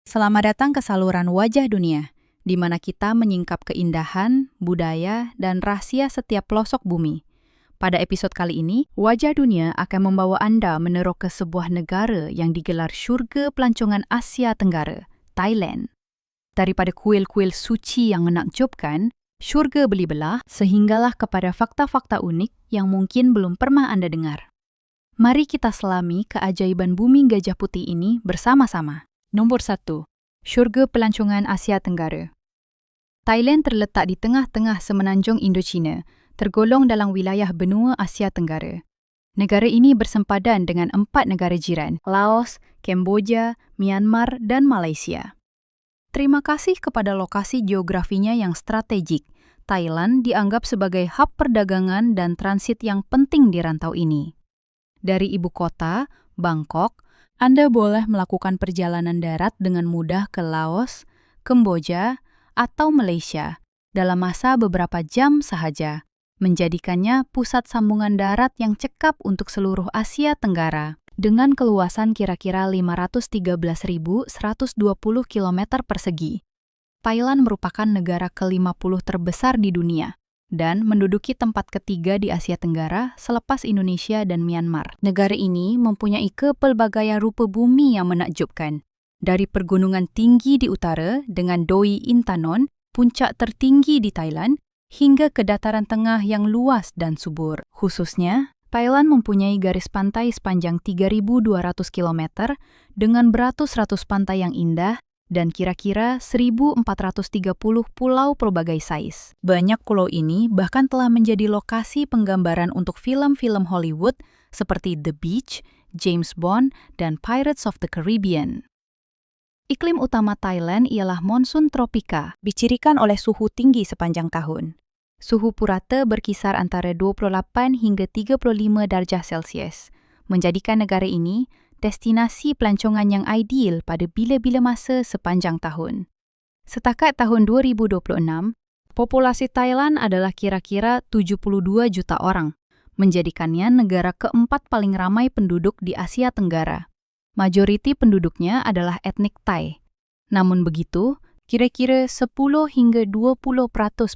Selamat datang ke saluran Wajah Dunia, di mana kita menyingkap keindahan, budaya, dan rahasia setiap pelosok bumi. Pada episode kali ini, Wajah Dunia akan membawa Anda menerok ke sebuah negara yang digelar syurga pelancongan Asia Tenggara, Thailand. Daripada kuil-kuil suci yang menakjubkan, syurga beli belah, sehinggalah kepada fakta-fakta unik yang mungkin belum pernah Anda dengar. Mari kita selami keajaiban bumi Gajah Putih ini bersama-sama. Nombor 1. Syurga pelancongan Asia Tenggara. Thailand terletak di tengah-tengah semenanjung Indochina, tergolong dalam wilayah benua Asia Tenggara. Negara ini bersempadan dengan 4 negara jiran, Laos, Kemboja, Myanmar, dan Malaysia. Terima kasih kepada lokasi geografinya yang strategik, Thailand dianggap sebagai hub perdagangan dan transit yang penting di rantau ini. Dari ibu kota, Bangkok, Anda boleh melakukan perjalanan darat dengan mudah ke Laos, Kemboja, atau Malaysia dalam masa beberapa jam sahaja, menjadikannya pusat sambungan darat yang cekap untuk seluruh Asia Tenggara dengan keluasan kira-kira 513.120 km persegi. Thailand merupakan negara ke-50 terbesar di dunia dan menduduki tempat ketiga di Asia Tenggara selepas Indonesia dan Myanmar. Negara ini mempunyai kepelbagaian rupa bumi yang menakjubkan. Dari pergunungan tinggi di utara dengan Doi Intanon, puncak tertinggi di Thailand, hingga ke dataran tengah yang luas dan subur. Khususnya, Thailand mempunyai garis pantai sepanjang 3.200 km dengan beratus-ratus pantai yang indah dan kira-kira 1.430 pulau berbagai saiz. Banyak pulau ini bahkan telah menjadi lokasi penggambaran untuk film-film Hollywood seperti The Beach, James Bond, dan Pirates of the Caribbean. Iklim utama Thailand ialah monsun tropika, dicirikan oleh suhu tinggi sepanjang tahun. Suhu purata berkisar antara 28 hingga 35 darjah Celsius, menjadikan negara ini destinasi pelancongan yang ideal pada bila-bila masa sepanjang tahun. Setakat tahun 2026, populasi Thailand adalah kira-kira 72 juta orang, menjadikannya negara keempat paling ramai penduduk di Asia Tenggara. Majoriti penduduknya adalah etnik Thai. Namun begitu, kira-kira 10 hingga 20%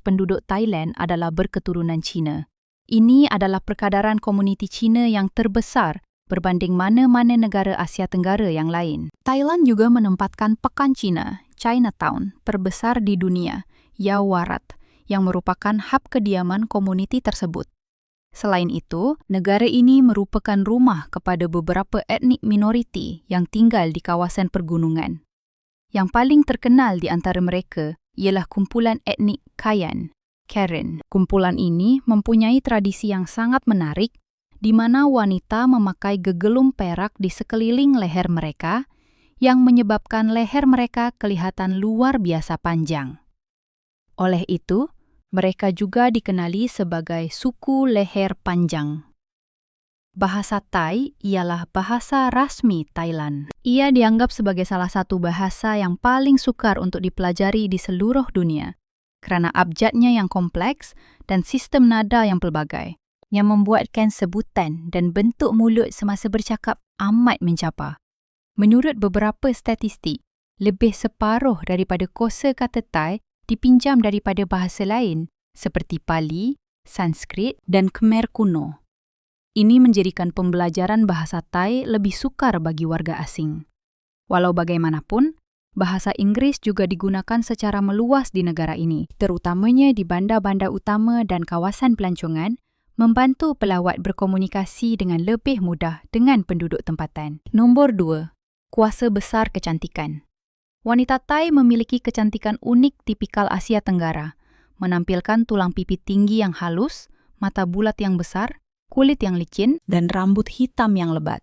penduduk Thailand adalah berketurunan Cina. Ini adalah perkadaran komuniti Cina yang terbesar berbanding mana-mana negara Asia Tenggara yang lain. Thailand juga menempatkan Pekan Cina, Chinatown, terbesar di dunia, Yaowarat, yang merupakan hub kediaman komuniti tersebut. Selain itu, negara ini merupakan rumah kepada beberapa etnik minoriti yang tinggal di kawasan pergunungan. Yang paling terkenal di antara mereka ialah kumpulan etnik Kayan, Karen. Kumpulan ini mempunyai tradisi yang sangat menarik di mana wanita memakai gegelung perak di sekeliling leher mereka yang menyebabkan leher mereka kelihatan luar biasa panjang. Oleh itu, mereka juga dikenali sebagai suku leher panjang. Bahasa Thai ialah bahasa rasmi Thailand. Ia dianggap sebagai salah satu bahasa yang paling sukar untuk dipelajari di seluruh dunia kerana abjadnya yang kompleks dan sistem nada yang pelbagai, yang membuatkan sebutan dan bentuk mulut semasa bercakap amat mencapa. Menurut beberapa statistik, lebih separuh daripada kosakata Thai dipinjam daripada bahasa lain seperti Pali, Sanskrit, dan Khmer kuno. Ini menjadikan pembelajaran bahasa Thai lebih sukar bagi warga asing. Walau bagaimanapun, bahasa Inggris juga digunakan secara meluas di negara ini, terutamanya di bandar-bandar utama dan kawasan pelancongan, membantu pelawat berkomunikasi dengan lebih mudah dengan penduduk tempatan. Nombor 2. Kuasa besar kecantikan. Wanita Thai memiliki kecantikan unik tipikal Asia Tenggara, menampilkan tulang pipi tinggi yang halus, mata bulat yang besar, kulit yang licin, dan rambut hitam yang lebat.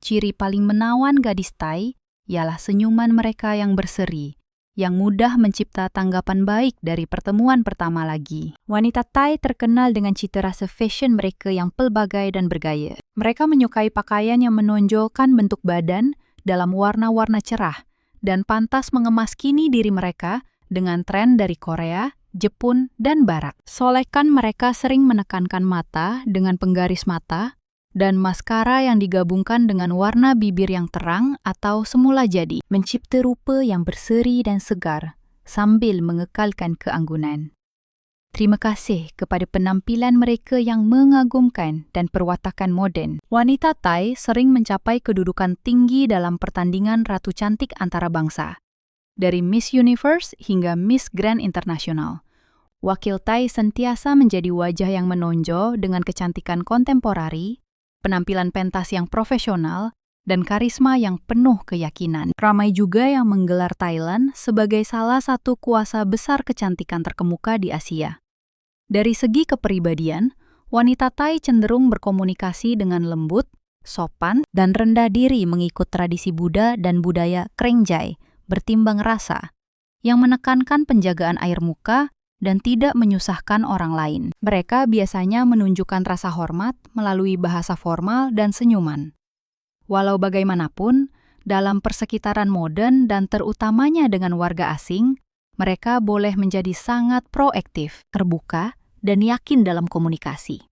Ciri paling menawan gadis Thai ialah senyuman mereka yang berseri, yang mudah mencipta tanggapan baik dari pertemuan pertama lagi. Wanita Thai terkenal dengan cita rasa fashion mereka yang pelbagai dan bergaya. Mereka menyukai pakaian yang menonjolkan bentuk badan dalam warna-warna cerah, dan pantas mengemaskini diri mereka dengan tren dari Korea, Jepun, dan Barat. Solekan mereka sering menekankan mata dengan penggaris mata, dan maskara yang digabungkan dengan warna bibir yang terang atau semula jadi, mencipta rupa yang berseri dan segar sambil mengekalkan keanggunan. Terima kasih kepada penampilan mereka yang mengagumkan dan perwatakan moden. Wanita Thai sering mencapai kedudukan tinggi dalam pertandingan Ratu Cantik antarabangsa. Dari Miss Universe hingga Miss Grand International, wakil Thai sentiasa menjadi wajah yang menonjol dengan kecantikan kontemporari, penampilan pentas yang profesional, dan karisma yang penuh keyakinan. Ramai juga yang menggelar Thailand sebagai salah satu kuasa besar kecantikan terkemuka di Asia. Dari segi kepribadian, wanita Thai cenderung berkomunikasi dengan lembut, sopan, dan rendah diri mengikut tradisi Buddha dan budaya Krengjai, bertimbang rasa, yang menekankan penjagaan air muka dan tidak menyusahkan orang lain. Mereka biasanya menunjukkan rasa hormat melalui bahasa formal dan senyuman. Walau bagaimanapun, dalam persekitaran modern dan terutamanya dengan warga asing, mereka boleh menjadi sangat proaktif, terbuka, dan yakin dalam komunikasi.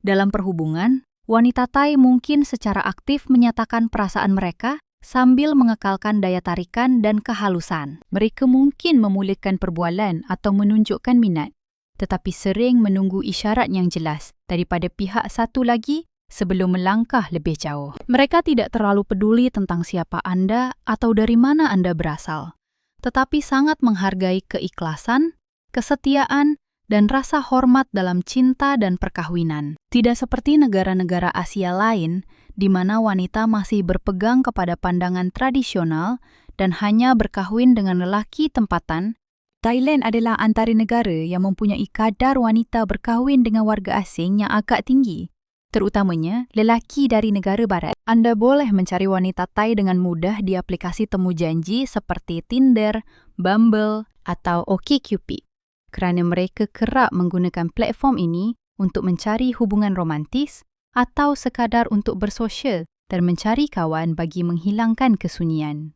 Dalam perhubungan, wanita Thai mungkin secara aktif menyatakan perasaan mereka sambil mengekalkan daya tarikan dan kehalusan. Mereka mungkin memulihkan perbualan atau menunjukkan minat, tetapi sering menunggu isyarat yang jelas daripada pihak satu lagi sebelum melangkah lebih jauh. Mereka tidak terlalu peduli tentang siapa Anda atau dari mana Anda berasal, tetapi sangat menghargai keikhlasan, kesetiaan, dan rasa hormat dalam cinta dan perkawinan. Tidak seperti negara-negara Asia lain, di mana wanita masih berpegang kepada pandangan tradisional dan hanya berkahwin dengan lelaki tempatan, Thailand adalah antara negara yang mempunyai kadar wanita berkahwin dengan warga asing yang agak tinggi, terutamanya lelaki dari negara barat. Anda boleh mencari wanita Thai dengan mudah di aplikasi temu janji seperti Tinder, Bumble, atau OkCupid, kerana mereka kerap menggunakan platform ini untuk mencari hubungan romantis atau sekadar untuk bersosial dan mencari kawan bagi menghilangkan kesunyian.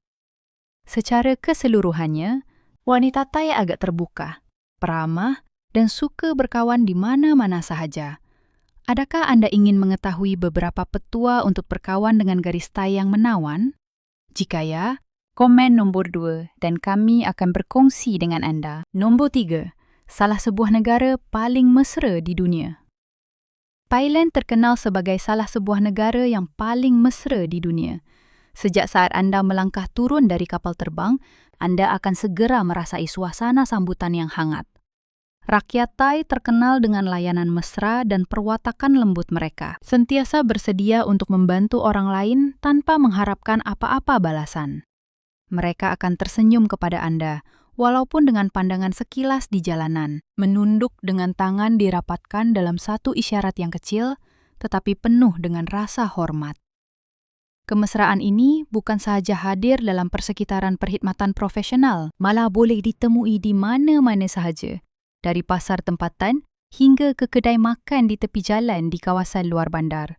Secara keseluruhannya, wanita Thai agak terbuka, peramah, dan suka berkawan di mana-mana sahaja. Adakah Anda ingin mengetahui beberapa petua untuk berkawan dengan garis Thai yang menawan? Jika ya, komen nombor 2 dan kami akan berkongsi dengan Anda. Nombor 3, salah sebuah negara paling mesra di dunia. Thailand terkenal sebagai salah sebuah negara yang paling mesra di dunia. Sejak saat Anda melangkah turun dari kapal terbang, Anda akan segera merasai suasana sambutan yang hangat. Rakyat Thai terkenal dengan layanan mesra dan perwatakan lembut mereka, sentiasa bersedia untuk membantu orang lain tanpa mengharapkan apa-apa balasan. Mereka akan tersenyum kepada Anda, walaupun dengan pandangan sekilas di jalanan, menunduk dengan tangan dirapatkan dalam satu isyarat yang kecil, tetapi penuh dengan rasa hormat. Kemesraan ini bukan sahaja hadir dalam persekitaran perkhidmatan profesional, malah boleh ditemui di mana-mana sahaja, dari pasar tempatan hingga ke kedai makan di tepi jalan di kawasan luar bandar.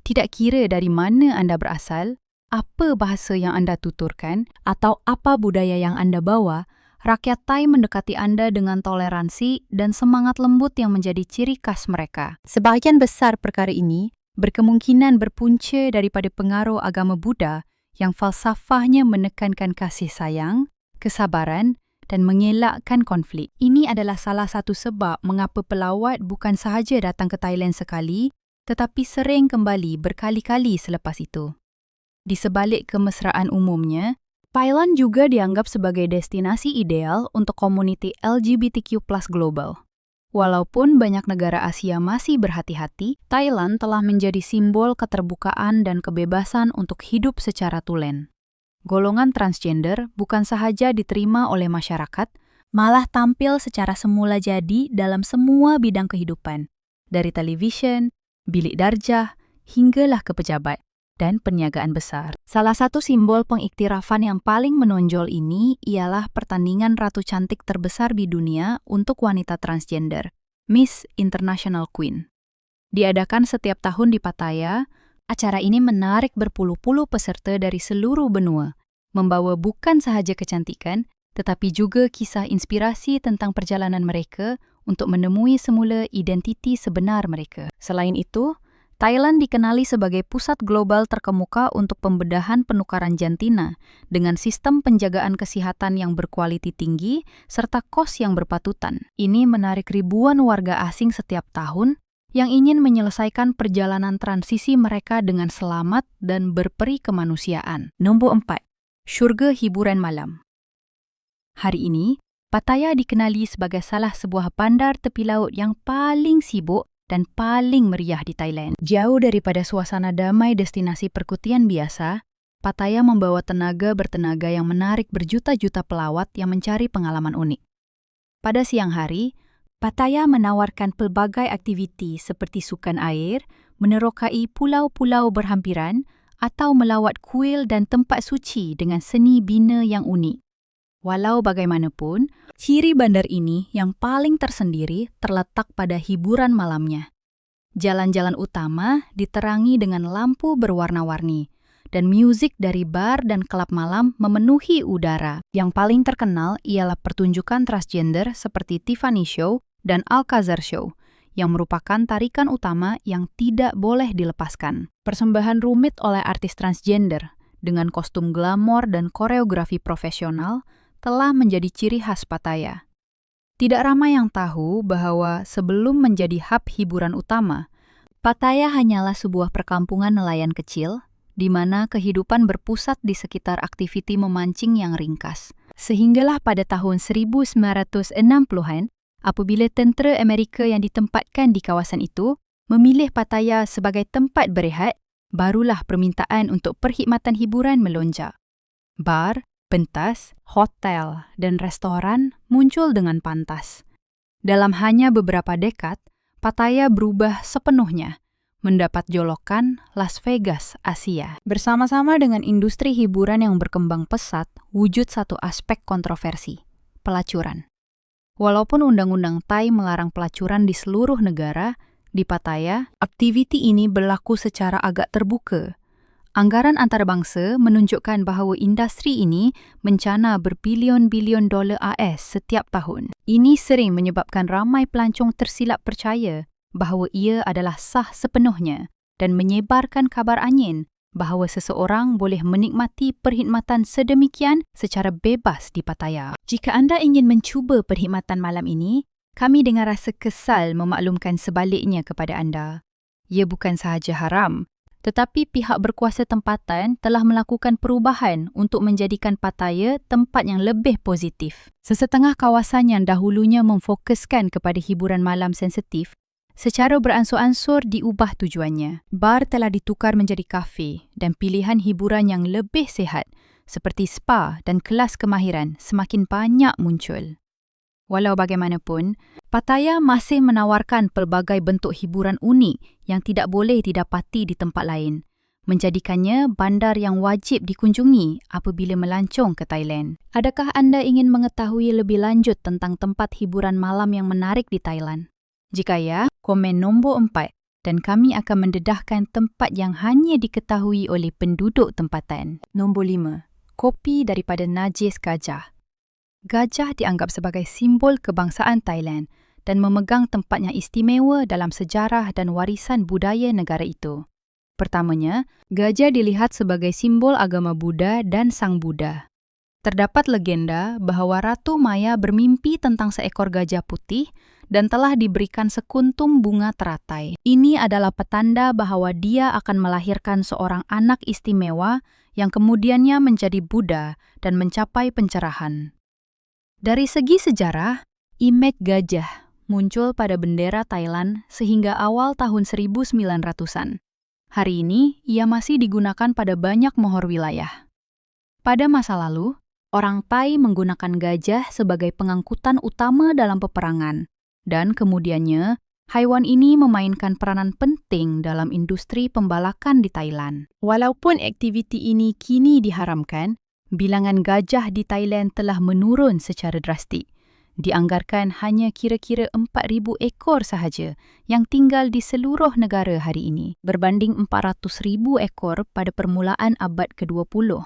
Tidak kira dari mana Anda berasal, apa bahasa yang Anda tuturkan, atau apa budaya yang Anda bawa, rakyat Thai mendekati Anda dengan toleransi dan semangat lembut yang menjadi ciri khas mereka. Sebahagian besar perkara ini berkemungkinan berpunca daripada pengaruh agama Buddha yang falsafahnya menekankan kasih sayang, kesabaran, dan mengelakkan konflik. Ini adalah salah satu sebab mengapa pelawat bukan sahaja datang ke Thailand sekali, tetapi sering kembali berkali-kali selepas itu. Di sebalik kemesraan umumnya, Thailand juga dianggap sebagai destinasi ideal untuk komuniti LGBTQ+ global. Walaupun banyak negara Asia masih berhati-hati, Thailand telah menjadi simbol keterbukaan dan kebebasan untuk hidup secara tulen. Golongan transgender bukan sahaja diterima oleh masyarakat, malah tampil secara semula jadi dalam semua bidang kehidupan, dari televisyen, bilik darjah, hinggalah ke pejabat dan perniagaan besar. Salah satu simbol pengiktirafan yang paling menonjol ini ialah pertandingan Ratu Cantik terbesar di dunia untuk wanita transgender, Miss International Queen. Diadakan setiap tahun di Pattaya, acara ini menarik berpuluh-puluh peserta dari seluruh benua, membawa bukan sahaja kecantikan, tetapi juga kisah inspirasi tentang perjalanan mereka untuk menemui semula identiti sebenar mereka. Selain itu, Thailand dikenali sebagai pusat global terkemuka untuk pembedahan penukaran jantina dengan sistem penjagaan kesehatan yang berkualiti tinggi serta kos yang berpatutan. Ini menarik ribuan warga asing setiap tahun yang ingin menyelesaikan perjalanan transisi mereka dengan selamat dan berperi kemanusiaan. Nombor 4. Syurga hiburan malam. Hari ini, Pattaya dikenali sebagai salah sebuah bandar tepi laut yang paling sibuk dan paling meriah di Thailand. Jauh daripada suasana damai destinasi perkutian biasa, Pattaya membawa tenaga bertenaga yang menarik berjuta-juta pelawat yang mencari pengalaman unik. Pada siang hari, Pattaya menawarkan pelbagai aktiviti seperti sukan air, menerokai pulau-pulau berhampiran, atau melawat kuil dan tempat suci dengan seni bina yang unik. Walau bagaimanapun, ciri bandar ini yang paling tersendiri terletak pada hiburan malamnya. Jalan-jalan utama diterangi dengan lampu berwarna-warni, dan musik dari bar dan klub malam memenuhi udara. Yang paling terkenal ialah pertunjukan transgender seperti Tiffany Show dan Alcazar Show, yang merupakan tarikan utama yang tidak boleh dilepaskan. Persembahan rumit oleh artis transgender dengan kostum glamor dan koreografi profesional telah menjadi ciri khas Pattaya. Tidak ramai yang tahu bahwa sebelum menjadi hub hiburan utama, Pattaya hanyalah sebuah perkampungan nelayan kecil di mana kehidupan berpusat di sekitar aktiviti memancing yang ringkas. Sehinggalah pada tahun 1960-an, apabila tentera Amerika yang ditempatkan di kawasan itu memilih Pattaya sebagai tempat berehat, barulah permintaan untuk perkhidmatan hiburan melonjak. Bar, pentas, hotel, dan restoran muncul dengan pantas. Dalam hanya beberapa dekad, Pattaya berubah sepenuhnya, mendapat jolokan Las Vegas Asia. Bersama-sama dengan industri hiburan yang berkembang pesat, wujud satu aspek kontroversi, pelacuran. Walaupun undang-undang Thai melarang pelacuran di seluruh negara, di Pattaya, aktiviti ini berlaku secara agak terbuka. Anggaran antarabangsa menunjukkan bahawa industri ini mencana berbilion-bilion dolar AS setiap tahun. Ini sering menyebabkan ramai pelancong tersilap percaya bahawa ia adalah sah sepenuhnya dan menyebarkan kabar angin bahawa seseorang boleh menikmati perkhidmatan sedemikian secara bebas di Pattaya. Jika anda ingin mencuba perkhidmatan malam ini, kami dengan rasa kesal memaklumkan sebaliknya kepada anda. Ia bukan sahaja haram, tetapi pihak berkuasa tempatan telah melakukan perubahan untuk menjadikan Pattaya tempat yang lebih positif. Sesetengah kawasan yang dahulunya memfokuskan kepada hiburan malam sensitif, secara beransur-ansur diubah tujuannya. Bar telah ditukar menjadi kafe dan pilihan hiburan yang lebih sihat seperti spa dan kelas kemahiran semakin banyak muncul. Walau bagaimanapun, Pattaya masih menawarkan pelbagai bentuk hiburan unik yang tidak boleh didapati di tempat lain, menjadikannya bandar yang wajib dikunjungi apabila melancong ke Thailand. Adakah anda ingin mengetahui lebih lanjut tentang tempat hiburan malam yang menarik di Thailand? Jika ya, komen nombor 4 dan kami akan mendedahkan tempat yang hanya diketahui oleh penduduk tempatan. Nombor 5. Kopi daripada najis gajah. Gajah dianggap sebagai simbol kebangsaan Thailand dan memegang tempat yang istimewa dalam sejarah dan warisan budaya negara itu. Pertamanya, gajah dilihat sebagai simbol agama Buddha dan Sang Buddha. Terdapat legenda bahawa Ratu Maya bermimpi tentang seekor gajah putih dan telah diberikan sekuntum bunga teratai. Ini adalah petanda bahawa dia akan melahirkan seorang anak istimewa yang kemudiannya menjadi Buddha dan mencapai pencerahan. Dari segi sejarah, imej gajah muncul pada bendera Thailand sehingga awal tahun 1900-an. Hari ini, ia masih digunakan pada banyak mohor wilayah. Pada masa lalu, orang Thai menggunakan gajah sebagai pengangkutan utama dalam peperangan, dan kemudiannya, haiwan ini memainkan peranan penting dalam industri pembalakan di Thailand. Walaupun aktiviti ini kini diharamkan, bilangan gajah di Thailand telah menurun secara drastik. Dianggarkan hanya kira-kira 4,000 ekor sahaja yang tinggal di seluruh negara hari ini, berbanding 400,000 ekor pada permulaan abad ke-20.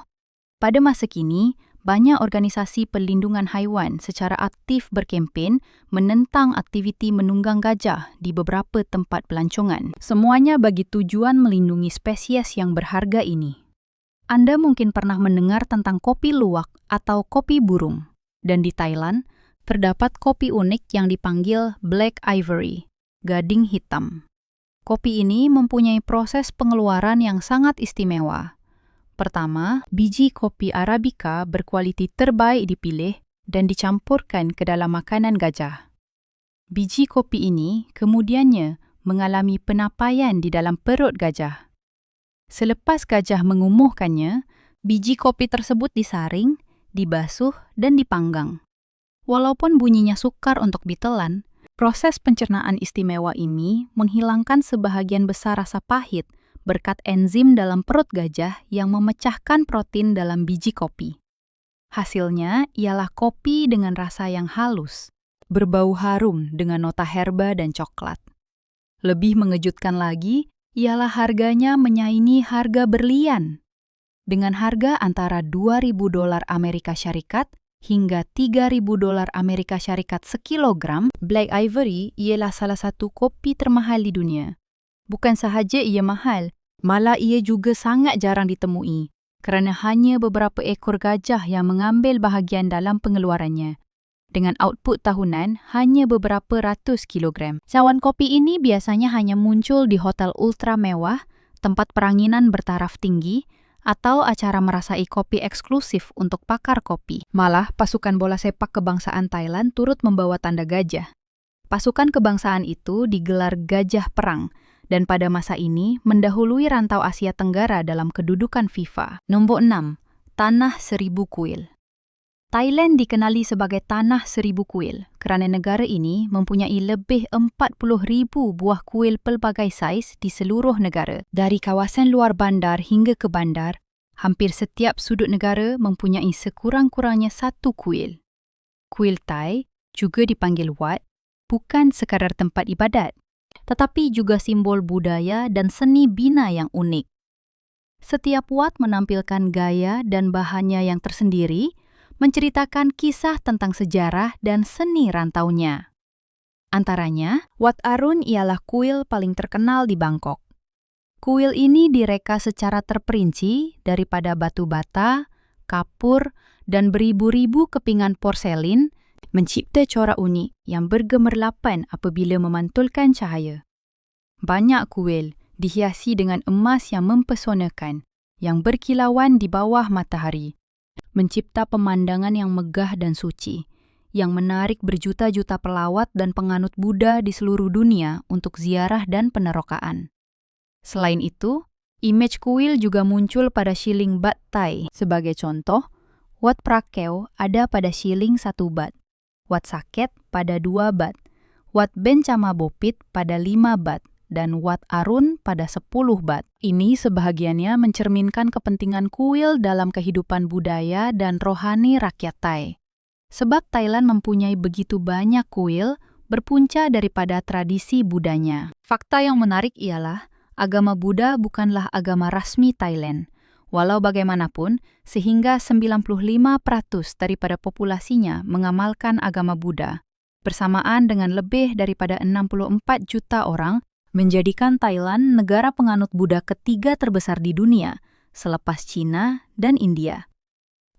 Pada masa kini, banyak organisasi perlindungan haiwan secara aktif berkempen menentang aktiviti menunggang gajah di beberapa tempat pelancongan. Semuanya bagi tujuan melindungi spesies yang berharga ini. Anda mungkin pernah mendengar tentang kopi luwak atau kopi burung. Dan di Thailand, terdapat kopi unik yang dipanggil Black Ivory, gading hitam. Kopi ini mempunyai proses pengeluaran yang sangat istimewa. Pertama, biji kopi Arabica berkualiti terbaik dipilih dan dicampurkan ke dalam makanan gajah. Biji kopi ini kemudiannya mengalami penapaian di dalam perut gajah. Selepas gajah mengumuhkannya, biji kopi tersebut disaring, dibasuh, dan dipanggang. Walaupun bunyinya sukar untuk ditelan, proses pencernaan istimewa ini menghilangkan sebahagian besar rasa pahit berkat enzim dalam perut gajah yang memecahkan protein dalam biji kopi. Hasilnya ialah kopi dengan rasa yang halus, berbau harum dengan nota herba dan coklat. Lebih mengejutkan lagi, ialah harganya menyaingi harga berlian. Dengan harga antara $2.000 Amerika Syarikat hingga $3.000 Amerika Syarikat sekilogram, Black Ivory ialah salah satu kopi termahal di dunia. Bukan sahaja ia mahal, malah ia juga sangat jarang ditemui kerana hanya beberapa ekor gajah yang mengambil bahagian dalam pengeluarannya. Dengan output tahunan hanya beberapa ratus kilogram. Cawan kopi ini biasanya hanya muncul di hotel ultra mewah, tempat peranginan bertaraf tinggi, atau acara merasai kopi eksklusif untuk pakar kopi. Malah, pasukan bola sepak kebangsaan Thailand turut membawa tanda gajah. Pasukan kebangsaan itu digelar Gajah Perang, dan pada masa ini mendahului rantau Asia Tenggara dalam kedudukan FIFA. Nombor 6. Tanah Seribu Kuil. Thailand dikenali sebagai Tanah Seribu Kuil kerana negara ini mempunyai lebih 40,000 buah kuil pelbagai saiz di seluruh negara. Dari kawasan luar bandar hingga ke bandar, hampir setiap sudut negara mempunyai sekurang-kurangnya satu kuil. Kuil Thai, juga dipanggil Wat, bukan sekadar tempat ibadat, tetapi juga simbol budaya dan seni bina yang unik. Setiap Wat menampilkan gaya dan bahannya yang tersendiri, menceritakan kisah tentang sejarah dan seni rantaunya. Antaranya, Wat Arun ialah kuil paling terkenal di Bangkok. Kuil ini direka secara terperinci daripada batu bata, kapur, dan beribu-ribu kepingan porselin, mencipta corak unik yang bergemerlapan apabila memantulkan cahaya. Banyak kuil dihiasi dengan emas yang mempesonakan, yang berkilauan di bawah matahari, mencipta pemandangan yang megah dan suci, yang menarik berjuta-juta pelawat dan penganut Buddha di seluruh dunia untuk ziarah dan penerokaan. Selain itu, imej kuil juga muncul pada shilling bat Thai. Sebagai contoh, Wat Prakeo ada pada shilling 1 bat, Wat Saket pada 2 bat, Wat Bencama Bopit pada 5 bat, dan Wat Arun pada 10 bat. Ini sebahagiannya mencerminkan kepentingan kuil dalam kehidupan budaya dan rohani rakyat Thai. Sebab Thailand mempunyai begitu banyak kuil, berpunca daripada tradisi Budanya. Fakta yang menarik ialah, agama Buddha bukanlah agama rasmi Thailand. Walau bagaimanapun, sehingga 95% daripada populasinya mengamalkan agama Buddha, bersamaan dengan lebih daripada 64 juta orang, menjadikan Thailand negara penganut Buddha ketiga terbesar di dunia, selepas China dan India.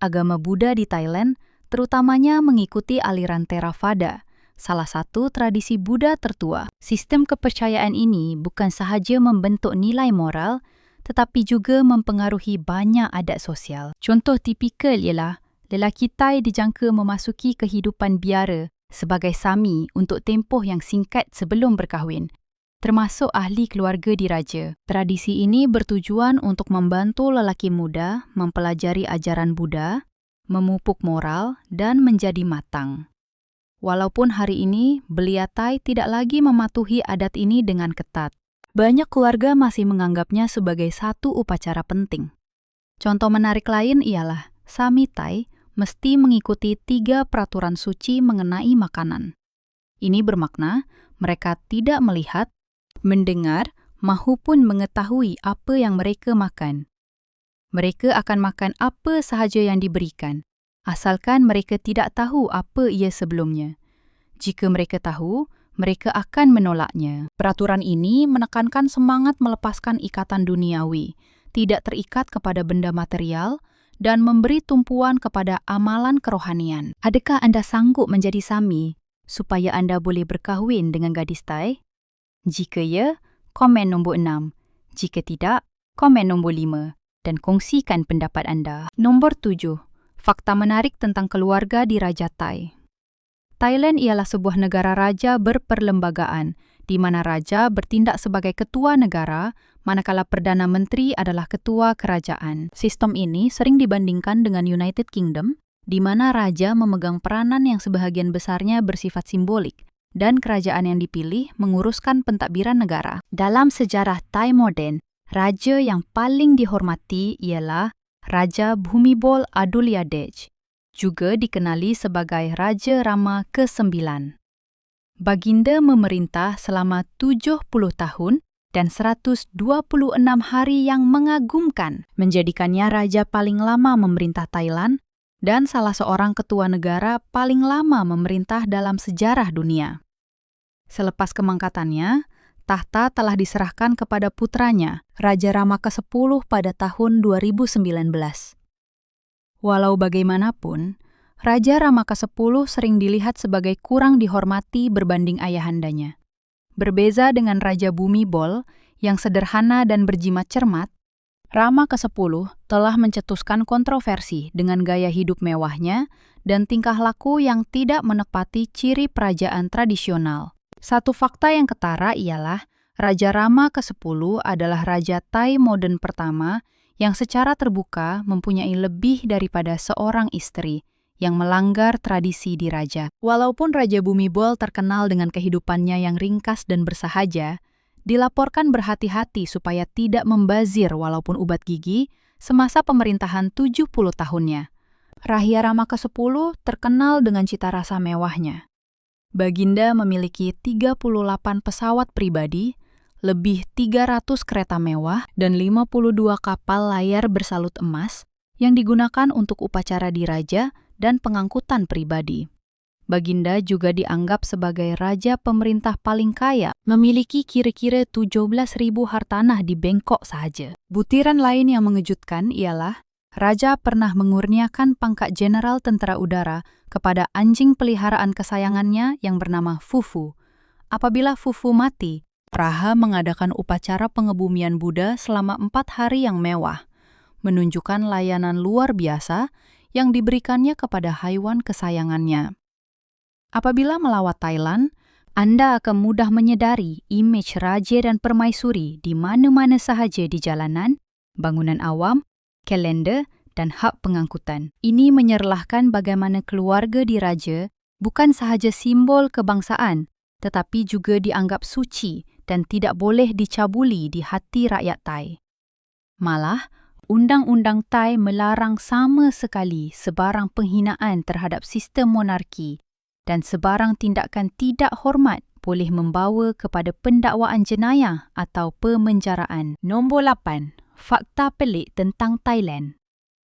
Agama Buddha di Thailand terutamanya mengikuti aliran Theravada, salah satu tradisi Buddha tertua. Sistem kepercayaan ini bukan sahaja membentuk nilai moral, tetapi juga mempengaruhi banyak adat sosial. Contoh tipikal ialah, lelaki Thai dijangka memasuki kehidupan biara sebagai sami untuk tempoh yang singkat sebelum berkahwin, termasuk ahli keluarga diraja. Tradisi ini bertujuan untuk membantu lelaki muda mempelajari ajaran Buddha, memupuk moral dan menjadi matang. Walaupun hari ini belia Thai tidak lagi mematuhi adat ini dengan ketat, banyak keluarga masih menganggapnya sebagai satu upacara penting. Contoh menarik lain ialah Sami Thai mesti mengikuti 3 peraturan suci mengenai makanan. Ini bermakna mereka tidak melihat, mendengar, mahupun mengetahui apa yang mereka makan. Mereka akan makan apa sahaja yang diberikan, asalkan mereka tidak tahu apa ia sebelumnya. Jika mereka tahu, mereka akan menolaknya. Peraturan ini menekankan semangat melepaskan ikatan duniawi, tidak terikat kepada benda material, dan memberi tumpuan kepada amalan kerohanian. Adakah anda sanggup menjadi sami supaya anda boleh berkahwin dengan gadis Thai? Jika ya, komen nombor 6. Jika tidak, komen nombor 5 dan kongsikan pendapat anda. Nombor 7. Fakta menarik tentang keluarga di Raja Thai. Thailand ialah sebuah negara raja berperlembagaan, di mana raja bertindak sebagai ketua negara, manakala Perdana Menteri adalah ketua kerajaan. Sistem ini sering dibandingkan dengan United Kingdom, di mana raja memegang peranan yang sebahagian besarnya bersifat simbolik, dan kerajaan yang dipilih menguruskan pentadbiran negara. Dalam sejarah Thai moden, raja yang paling dihormati ialah Raja Bhumibol Adulyadej, juga dikenali sebagai Raja Rama ke-9. Baginda memerintah selama 70 tahun dan 126 hari yang mengagumkan, menjadikannya raja paling lama memerintah Thailand dan salah seorang ketua negara paling lama memerintah dalam sejarah dunia. Selepas kemangkatannya, tahta telah diserahkan kepada putranya, Raja Rama ke-10 pada tahun 2019. Walau bagaimanapun, Raja Rama ke-10 sering dilihat sebagai kurang dihormati berbanding ayahandanya. Berbeza dengan Raja Bhumibol yang sederhana dan berjimat cermat, Rama ke-10 telah mencetuskan kontroversi dengan gaya hidup mewahnya dan tingkah laku yang tidak menepati ciri kerajaan tradisional. Satu fakta yang ketara ialah Raja Rama ke-10 adalah Raja Thai moden pertama yang secara terbuka mempunyai lebih daripada seorang istri yang melanggar tradisi diraja. Walaupun Raja Bhumibol terkenal dengan kehidupannya yang ringkas dan bersahaja, dilaporkan berhati-hati supaya tidak membazir walaupun ubat gigi semasa pemerintahan 70 tahunnya. Raja Rama ke-10 terkenal dengan cita rasa mewahnya. Baginda memiliki 38 pesawat pribadi, lebih 300 kereta mewah, dan 52 kapal layar bersalut emas yang digunakan untuk upacara diraja dan pengangkutan pribadi. Baginda juga dianggap sebagai raja pemerintah paling kaya, memiliki kira-kira 17.000 hartanah di Bangkok sahaja. Butiran lain yang mengejutkan ialah Raja pernah mengurniakan pangkat Jenderal Tentera Udara kepada anjing peliharaan kesayangannya yang bernama Fufu. Apabila Fufu mati, Raja mengadakan upacara pengebumian Buddha selama 4 hari yang mewah, menunjukkan layanan luar biasa yang diberikannya kepada haiwan kesayangannya. Apabila melawat Thailand, Anda akan mudah menyedari imej raja dan permaisuri di mana-mana sahaja di jalanan, bangunan awam, kalender, dan hak pengangkutan. Ini menyerlahkan bagaimana keluarga diraja bukan sahaja simbol kebangsaan, tetapi juga dianggap suci dan tidak boleh dicabuli di hati rakyat Thai. Malah, Undang-Undang Thai melarang sama sekali sebarang penghinaan terhadap sistem monarki dan sebarang tindakan tidak hormat boleh membawa kepada pendakwaan jenayah atau pemenjaraan. Nombor 8. Fakta pelik tentang Thailand.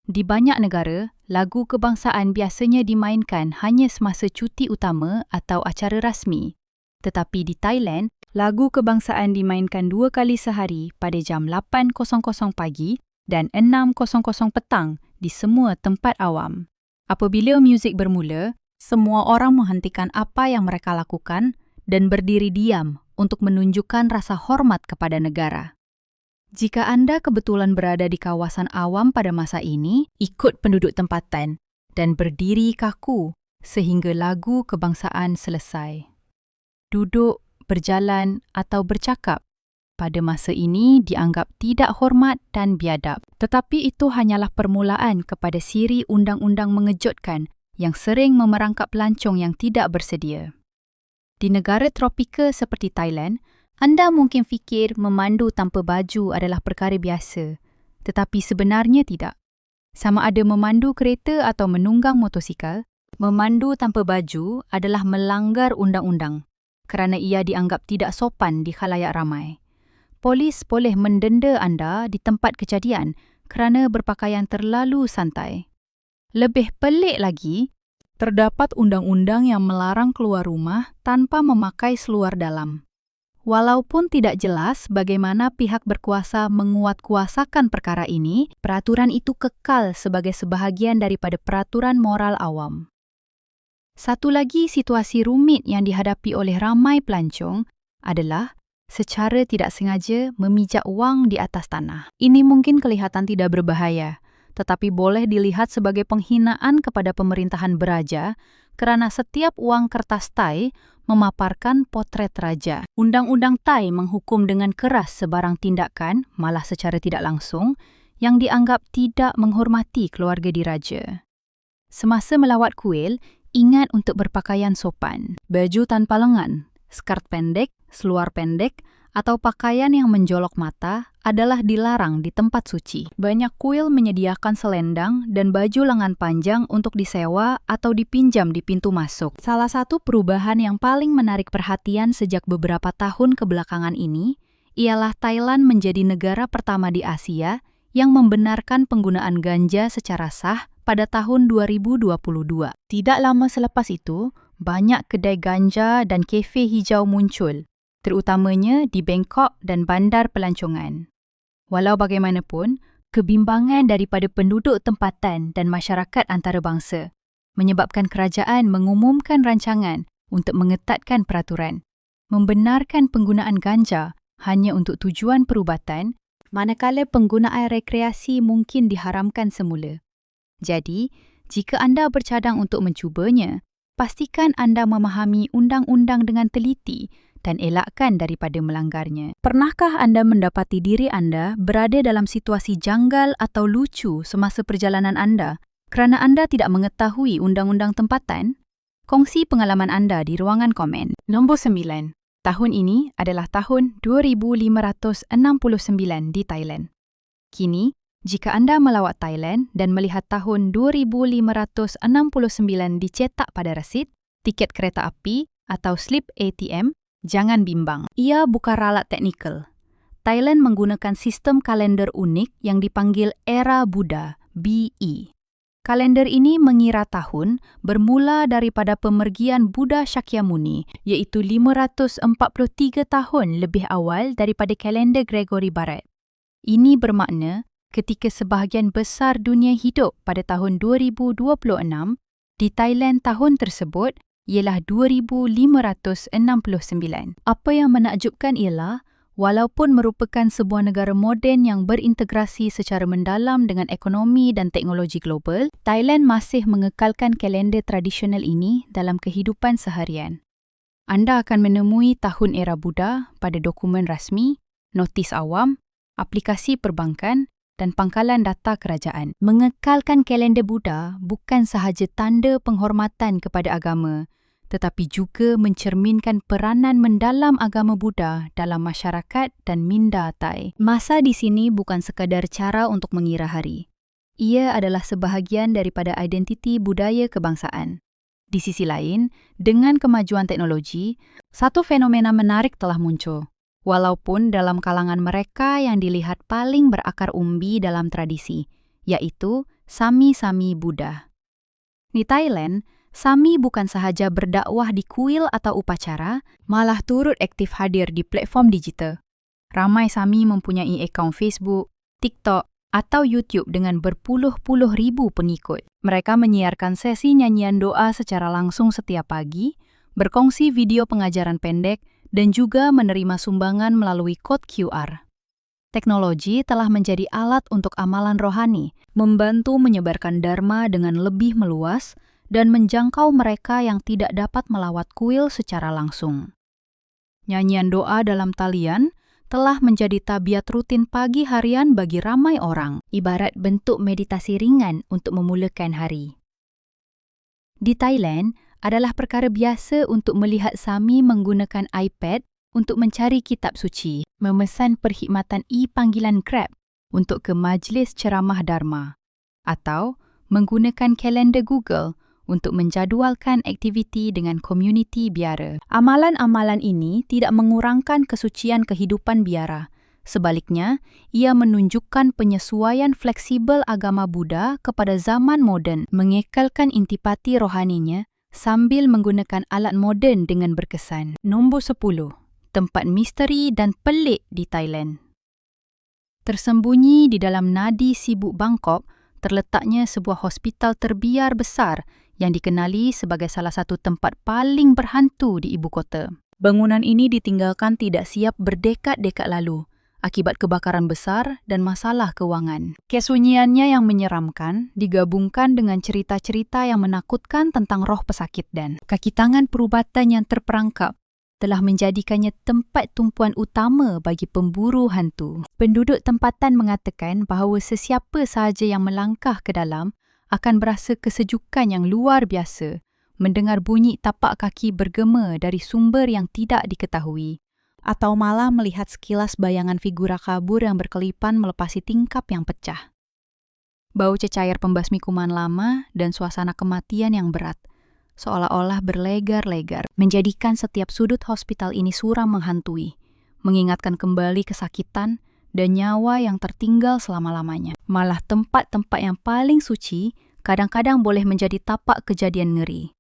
Di banyak negara, lagu kebangsaan biasanya dimainkan hanya semasa cuti utama atau acara rasmi. Tetapi di Thailand, lagu kebangsaan dimainkan 2 kali sehari pada jam 8.00 pagi dan 6.00 petang di semua tempat awam. Apabila muzik bermula, semua orang menghentikan apa yang mereka lakukan dan berdiri diam untuk menunjukkan rasa hormat kepada negara. Jika Anda kebetulan berada di kawasan awam pada masa ini, ikut penduduk tempatan dan berdiri kaku sehingga lagu kebangsaan selesai. Duduk, berjalan atau bercakap pada masa ini dianggap tidak hormat dan biadab. Tetapi itu hanyalah permulaan kepada siri undang-undang mengejutkan yang sering memerangkap pelancong yang tidak bersedia. Di negara tropika seperti Thailand, anda mungkin fikir memandu tanpa baju adalah perkara biasa, tetapi sebenarnya tidak. Sama ada memandu kereta atau menunggang motosikal, memandu tanpa baju adalah melanggar undang-undang kerana ia dianggap tidak sopan di khalayak ramai. Polis boleh mendenda anda di tempat kejadian kerana berpakaian terlalu santai. Lebih pelik lagi, terdapat undang-undang yang melarang keluar rumah tanpa memakai seluar dalam. Walaupun tidak jelas bagaimana pihak berkuasa menguatkuasakan perkara ini, peraturan itu kekal sebagai sebahagian daripada peraturan moral awam. Satu lagi situasi rumit yang dihadapi oleh ramai pelancong adalah secara tidak sengaja memijak wang di atas tanah. Ini mungkin kelihatan tidak berbahaya, tetapi boleh dilihat sebagai penghinaan kepada pemerintahan beraja kerana setiap wang kertas Thai memaparkan potret raja. Undang-undang Thai menghukum dengan keras sebarang tindakan, malah secara tidak langsung, yang dianggap tidak menghormati keluarga diraja. Semasa melawat kuil, ingat untuk berpakaian sopan. Baju tanpa lengan, skirt pendek, seluar pendek, atau pakaian yang menjolok mata adalah dilarang di tempat suci. Banyak kuil menyediakan selendang dan baju lengan panjang untuk disewa atau dipinjam di pintu masuk. Salah satu perubahan yang paling menarik perhatian sejak beberapa tahun kebelakangan ini ialah Thailand menjadi negara pertama di Asia yang membenarkan penggunaan ganja secara sah pada tahun 2022. Tidak lama selepas itu, banyak kedai ganja dan kafe hijau muncul, terutamanya di Bangkok dan bandar pelancongan. Walau bagaimanapun, kebimbangan daripada penduduk tempatan dan masyarakat antarabangsa menyebabkan kerajaan mengumumkan rancangan untuk mengetatkan peraturan, membenarkan penggunaan ganja hanya untuk tujuan perubatan, manakala penggunaan rekreasi mungkin diharamkan semula. Jadi, jika anda bercadang untuk mencubanya, pastikan anda memahami undang-undang dengan teliti dan elakkan daripada melanggarnya. Pernahkah anda mendapati diri anda berada dalam situasi janggal atau lucu semasa perjalanan anda kerana anda tidak mengetahui undang-undang tempatan? Kongsi pengalaman anda di ruangan komen. Nombor 9. Tahun ini adalah tahun 2569 di Thailand. Kini, jika anda melawat Thailand dan melihat tahun 2569 dicetak pada resit, tiket kereta api atau slip ATM, jangan bimbang. Ia bukan ralat teknikal. Thailand menggunakan sistem kalender unik yang dipanggil Era Buddha, BE. Kalender ini mengira tahun bermula daripada pemergian Buddha Shakyamuni, iaitu 543 tahun lebih awal daripada kalender Gregory Barat. Ini bermakna ketika sebahagian besar dunia hidup pada tahun 2026, di Thailand tahun tersebut ialah 2569. Apa yang menakjubkan ialah, walaupun merupakan sebuah negara moden yang berintegrasi secara mendalam dengan ekonomi dan teknologi global, Thailand masih mengekalkan kalender tradisional ini dalam kehidupan seharian. Anda akan menemui tahun era Buddha pada dokumen rasmi, notis awam, aplikasi perbankan dan pangkalan data kerajaan. Mengekalkan kalender Buddha bukan sahaja tanda penghormatan kepada agama, tetapi juga mencerminkan peranan mendalam agama Buddha dalam masyarakat dan minda Thai. Masa di sini bukan sekadar cara untuk mengira hari. Ia adalah sebahagian daripada identiti budaya kebangsaan. Di sisi lain, dengan kemajuan teknologi, satu fenomena menarik telah muncul. Walaupun dalam kalangan mereka yang dilihat paling berakar umbi dalam tradisi, yaitu Sami-Sami Buddha. Di Thailand, Sami bukan sahaja berdakwah di kuil atau upacara, malah turut aktif hadir di platform digital. Ramai Sami mempunyai akaun Facebook, TikTok atau YouTube dengan berpuluh-puluh ribu pengikut. Mereka menyiarkan sesi nyanyian doa secara langsung setiap pagi, berkongsi video pengajaran pendek, dan juga menerima sumbangan melalui kod QR. Teknologi telah menjadi alat untuk amalan rohani, membantu menyebarkan dharma dengan lebih meluas dan menjangkau mereka yang tidak dapat melawat kuil secara langsung. Nyanyian doa dalam talian telah menjadi tabiat rutin pagi harian bagi ramai orang, ibarat bentuk meditasi ringan untuk memulakan hari. Di Thailand, adalah perkara biasa untuk melihat Sami menggunakan iPad untuk mencari kitab suci, memesan perkhidmatan e-panggilan Grab untuk ke majlis ceramah Dharma, atau menggunakan kalender Google untuk menjadualkan aktiviti dengan komuniti biara. Amalan-amalan ini tidak mengurangkan kesucian kehidupan biara, Sebaliknya, ia menunjukkan penyesuaian fleksibel agama Buddha kepada zaman moden, mengekalkan intipati rohaninya sambil menggunakan alat moden dengan berkesan. Nombor 10. Tempat misteri dan pelik di Thailand. Tersembunyi di dalam nadi sibuk Bangkok, terletaknya sebuah hospital terbiar besar yang dikenali sebagai salah satu tempat paling berhantu di ibu kota. Bangunan ini ditinggalkan tidak siap berdekad-dekad lalu akibat kebakaran besar dan masalah kewangan. Kesunyiannya yang menyeramkan digabungkan dengan cerita-cerita yang menakutkan tentang roh pesakit dan kaki tangan perubatan yang terperangkap telah menjadikannya tempat tumpuan utama bagi pemburu hantu. Penduduk tempatan mengatakan bahawa sesiapa sahaja yang melangkah ke dalam akan berasa kesejukan yang luar biasa mendengar bunyi tapak kaki bergema dari sumber yang tidak diketahui, atau malah melihat sekilas bayangan figura kabur yang berkelipan melepasi tingkap yang pecah. Bau cecair pembasmi kuman lama dan suasana kematian yang berat seolah-olah berlegar-legar, menjadikan setiap sudut hospital ini suram menghantui, mengingatkan kembali kesakitan dan nyawa yang tertinggal selama-lamanya. Malah tempat-tempat yang paling suci kadang-kadang boleh menjadi tapak kejadian ngeri.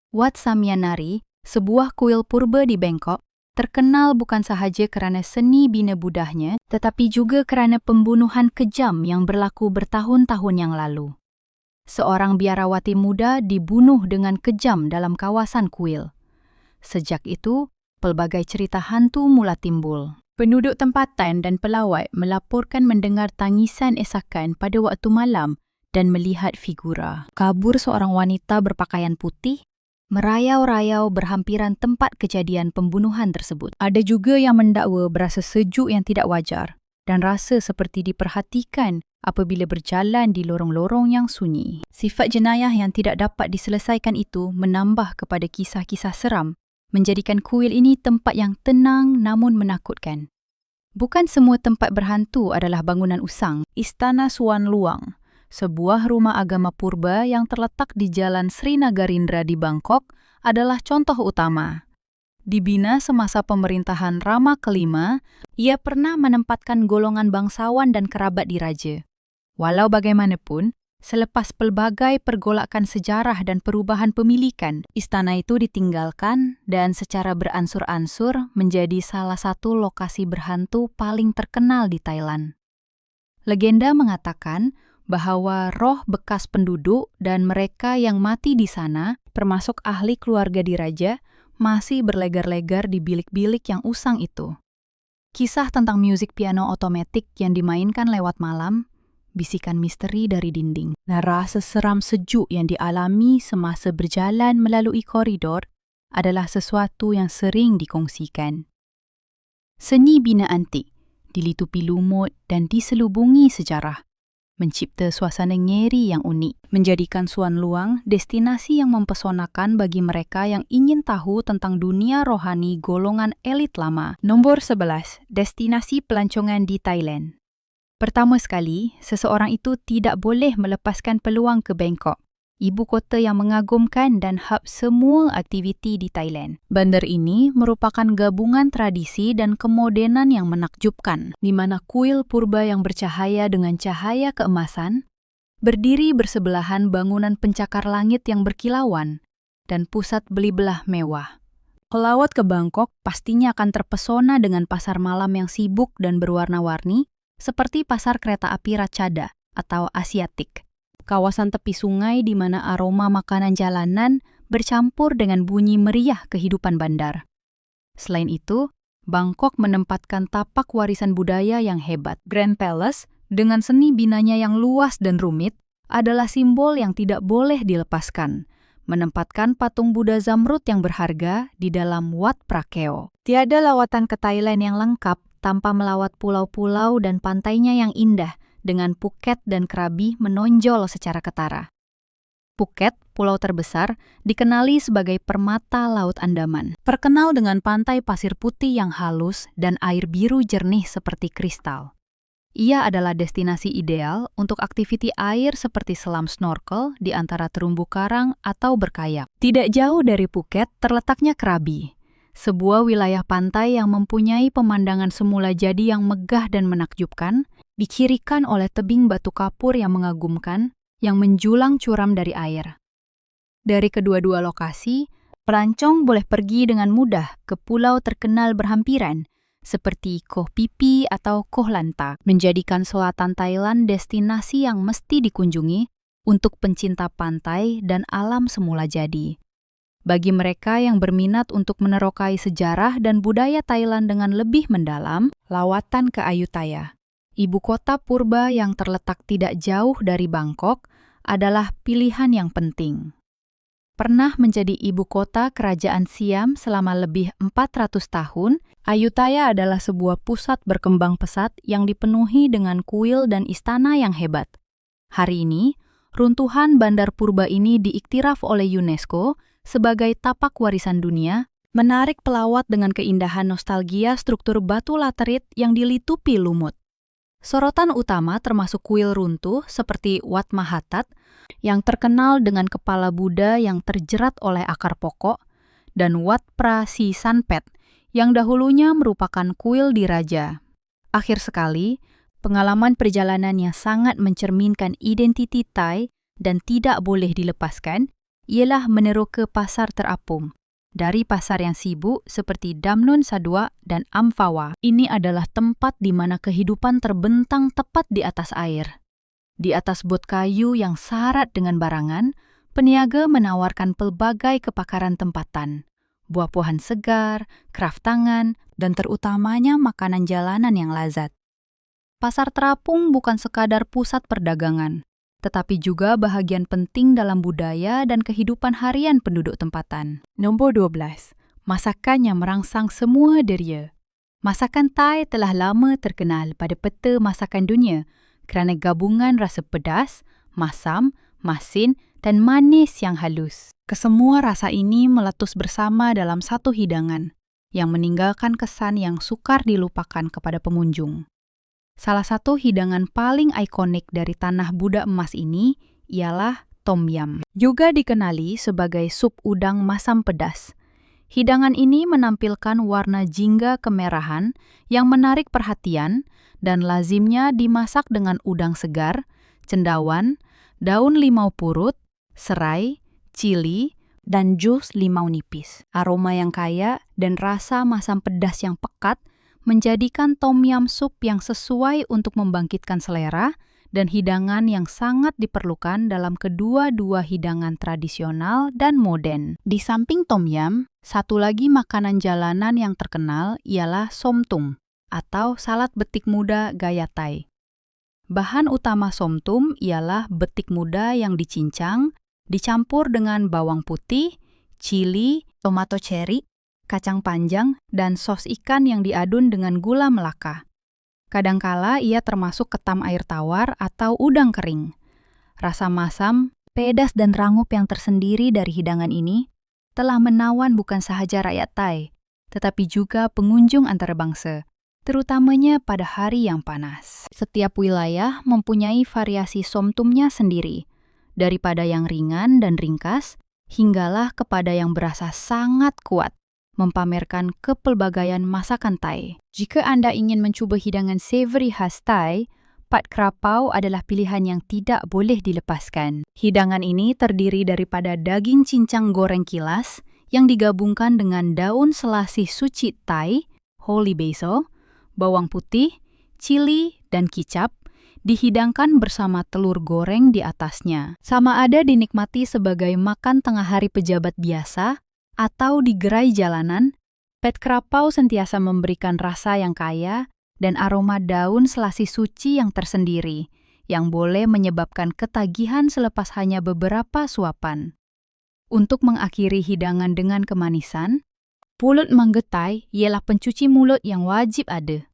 Wat Samyanari, sebuah kuil purba di Bangkok, terkenal bukan sahaja kerana seni bina budahnya, tetapi juga kerana pembunuhan kejam yang berlaku bertahun-tahun yang lalu. Seorang biarawati muda dibunuh dengan kejam dalam kawasan kuil. Sejak itu, pelbagai cerita hantu mula timbul. Penduduk tempatan dan pelawat melaporkan mendengar tangisan esakan pada waktu malam dan melihat figura kabur seorang wanita berpakaian putih merayau-rayau berhampiran tempat kejadian pembunuhan tersebut. Ada juga yang mendakwa berasa sejuk yang tidak wajar dan rasa seperti diperhatikan apabila berjalan di lorong-lorong yang sunyi. Sifat jenayah yang tidak dapat diselesaikan itu menambah kepada kisah-kisah seram, menjadikan kuil ini tempat yang tenang namun menakutkan. Bukan semua tempat berhantu adalah bangunan usang. Istana Suan Luang, sebuah rumah agama purba yang terletak di Jalan Srinagarindra di Bangkok, adalah contoh utama. Dibina semasa pemerintahan Rama kelima, ia pernah menempatkan golongan bangsawan dan kerabat diraja. Walau bagaimanapun, selepas pelbagai pergolakan sejarah dan perubahan pemilikan, istana itu ditinggalkan dan secara beransur-ansur menjadi salah satu lokasi berhantu paling terkenal di Thailand. Legenda mengatakan bahawa roh bekas penduduk dan mereka yang mati di sana, termasuk ahli keluarga diraja, masih berlegar-legar di bilik-bilik yang usang itu. Kisah tentang musik piano otomatik yang dimainkan lewat malam, bisikan misteri dari dinding, dan rasa seram sejuk yang dialami semasa berjalan melalui koridor adalah sesuatu yang sering dikongsikan. Seni bina antik, dilitupi lumut dan diselubungi sejarah, mencipta suasana ngeri yang unik, menjadikan Suan Luang destinasi yang mempesonakan bagi mereka yang ingin tahu tentang dunia rohani golongan elit lama. Nombor 11. Destinasi pelancongan di Thailand. Pertama sekali, seseorang itu tidak boleh melepaskan peluang ke Bangkok, ibu kota yang mengagumkan dan hub semua aktiviti di Thailand. Bandar ini merupakan gabungan tradisi dan kemodenan yang menakjubkan, di mana kuil purba yang bercahaya dengan cahaya keemasan, berdiri bersebelahan bangunan pencakar langit yang berkilauan, dan pusat beli-belah mewah. Pelawat ke Bangkok pastinya akan terpesona dengan pasar malam yang sibuk dan berwarna-warni, seperti pasar kereta api Ratchada atau Asiatik. Kawasan tepi sungai di mana aroma makanan jalanan bercampur dengan bunyi meriah kehidupan bandar. Selain itu, Bangkok menempatkan tapak warisan budaya yang hebat. Grand Palace, dengan seni binanya yang luas dan rumit, adalah simbol yang tidak boleh dilepaskan, menempatkan patung Buddha Zamrud yang berharga di dalam Wat Prakeo. Tiada lawatan ke Thailand yang lengkap tanpa melawat pulau-pulau dan pantainya yang indah, dengan Phuket dan Krabi menonjol secara ketara. Phuket, pulau terbesar, dikenali sebagai permata Laut Andaman. Terkenal dengan pantai pasir putih yang halus dan air biru jernih seperti kristal. Ia adalah destinasi ideal untuk aktiviti air seperti selam snorkel di antara terumbu karang atau berkayak. Tidak jauh dari Phuket terletaknya Krabi, sebuah wilayah pantai yang mempunyai pemandangan semula jadi yang megah dan menakjubkan, dikirikan oleh tebing batu kapur yang mengagumkan, yang menjulang curam dari air. Dari kedua-dua lokasi, pelancong boleh pergi dengan mudah ke pulau terkenal berhampiran, seperti Koh Phi Phi atau Koh Lanta, menjadikan selatan Thailand destinasi yang mesti dikunjungi untuk pencinta pantai dan alam semula jadi. Bagi mereka yang berminat untuk menerokai sejarah dan budaya Thailand dengan lebih mendalam, lawatan ke Ayutthaya, ibu kota purba yang terletak tidak jauh dari Bangkok, adalah pilihan yang penting. Pernah menjadi ibu kota kerajaan Siam selama lebih 400 tahun, Ayutthaya adalah sebuah pusat berkembang pesat yang dipenuhi dengan kuil dan istana yang hebat. Hari ini, runtuhan bandar purba ini diiktiraf oleh UNESCO sebagai tapak warisan dunia, menarik pelawat dengan keindahan nostalgia struktur batu laterit yang dilitupi lumut. Sorotan utama termasuk kuil runtuh seperti Wat Mahathat, yang terkenal dengan kepala Buddha yang terjerat oleh akar pokok, dan Wat Phra Si Sanpet, yang dahulunya merupakan kuil diraja. Akhir sekali, pengalaman perjalanan yang sangat mencerminkan identiti Thai dan tidak boleh dilepaskan, ialah meneroka pasar terapung. Dari pasar yang sibuk seperti Damnon Sadua dan Amphawa, ini adalah tempat di mana kehidupan terbentang tepat di atas air. Di atas bot kayu yang syarat dengan barangan, peniaga menawarkan pelbagai kepakaran tempatan, buah-buahan segar, kraft tangan, dan terutamanya makanan jalanan yang lazat. Pasar terapung bukan sekadar pusat perdagangan, tetapi juga bahagian penting dalam budaya dan kehidupan harian penduduk tempatan. Nombor 12. Masakan yang merangsang semua deria. Masakan Thai telah lama terkenal pada peta masakan dunia kerana gabungan rasa pedas, masam, masin dan manis yang halus. Kesemua rasa ini meletus bersama dalam satu hidangan yang meninggalkan kesan yang sukar dilupakan kepada pengunjung. Salah satu hidangan paling ikonik dari tanah Buddha emas ini ialah Tom Yum, juga dikenali sebagai sup udang masam pedas. Hidangan ini menampilkan warna jingga kemerahan yang menarik perhatian dan lazimnya dimasak dengan udang segar, cendawan, daun limau purut, serai, cili, dan jus limau nipis. Aroma yang kaya dan rasa masam pedas yang pekat menjadikan Tom Yum sup yang sesuai untuk membangkitkan selera dan hidangan yang sangat diperlukan dalam kedua-dua hidangan tradisional dan modern. Di samping Tom Yum, satu lagi makanan jalanan yang terkenal ialah Somtum atau salad betik muda gaya Thai. Bahan utama Somtum ialah betik muda yang dicincang, dicampur dengan bawang putih, cili, tomato cherry, kacang panjang, dan sos ikan yang diadun dengan gula Melaka. Kadangkala ia termasuk ketam air tawar atau udang kering. Rasa masam, pedas dan rangup yang tersendiri dari hidangan ini telah menawan bukan sahaja rakyat Thai, tetapi juga pengunjung antarabangsa, terutamanya pada hari yang panas. Setiap wilayah mempunyai variasi somtumnya sendiri, daripada yang ringan dan ringkas, hinggalah kepada yang berasa sangat kuat, mempamerkan kepelbagaian masakan Thai. Jika Anda ingin mencuba hidangan savory khas Thai, Pad Krapau adalah pilihan yang tidak boleh dilepaskan. Hidangan ini terdiri daripada daging cincang goreng kilas yang digabungkan dengan daun selasih suci Thai, holy basil, bawang putih, cili, dan kicap, dihidangkan bersama telur goreng di atasnya. Sama ada dinikmati sebagai makan tengah hari pejabat biasa, atau di gerai jalanan, Pad Krapau sentiasa memberikan rasa yang kaya dan aroma daun selasih suci yang tersendiri, yang boleh menyebabkan ketagihan selepas hanya beberapa suapan. Untuk mengakhiri hidangan dengan kemanisan, pulut mangga Thai ialah pencuci mulut yang wajib ada.